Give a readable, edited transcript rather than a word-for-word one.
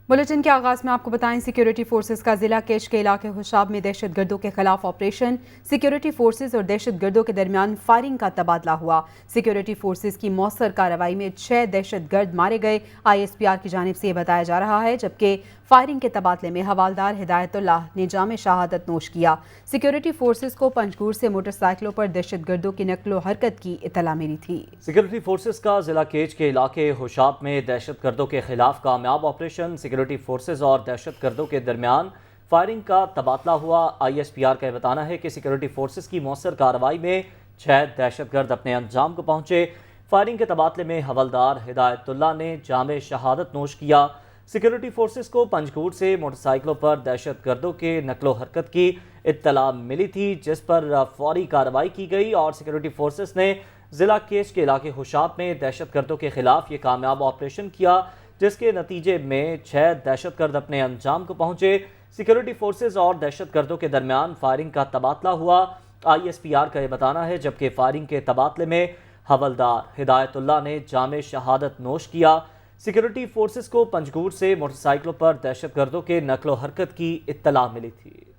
Bulletin के आगाज में आपको बताएं, सिक्योरिटी फोर्सेस का जिला केश के इलाके हुशाब में दहशत गर्दों के खिलाफ ऑपरेशन। सिक्योरिटी फोर्सेस और दहशत गर्दों के दरमियान फायरिंग का तबादला हुआ। सिक्योरिटी फोर्सेस की मौसर कार्रवाई में 6 दहशत गर्द मारे गए। ISPR की जानिब से यह बताया जा रहा है, जबकि फायरिंग के तबादले में हवालदार हिदायतुल्लाह ने जाम शहादत नोश किया। सिक्योरिटी फोर्सेस को पंजगूर से मोटरसाइकिलों पर दहशत गर्दों की नकलो हरकत की इत्तला मिली थी। सिक्योरिटी फोर्सेस का जिला केज के इलाके हुशाब में दहशत गर्दों के खिलाफ कामयाब ऑपरेशन। सिक्योरिटी फोर्सेस और दहशत गर्दों के दरमियान फायरिंग का तबादला हुआ। ISPR का बताना है कि सिक्योरिटी फोर्सेस की मौसर कार्रवाई में 6 दहशत गर्द अपने अंजाम को पहुंचे। फायरिंग के तबादले में हवलदार हिदायतुल्लाह ने जाम शहादत नोश किया। सिक्योरिटी फोर्सेस को पंजगूर से मोटरसाइकिलों पर दहशत गर्दों के नकलो हरकत की इत्तला मिली थी, जिस पर फौरी कार्रवाई की गई और सिक्योरिटी फोर्सेस ने जिला केज के इलाके हुशाब में दहशत गर्दों के खिलाफ ये कामयाब ऑपरेशन किया, जिसके नतीजे में 6 दहशत गर्द अपने अंजाम को पहुंचे। सिक्योरिटी फोर्सेस और दहशत गर्दों के दरमियान फायरिंग का तबादला हुआ। ISPR का यह बताना है, जबकि फायरिंग के तबादले में हवलदार हिदायतुल्लाह ने जाम शहादत नोश किया। सिक्योरिटी फोर्सेस को पंजगूर से मोटरसाइकिलों पर दहशत गर्दों के नकलो हरकत की इत्तला मिली थी।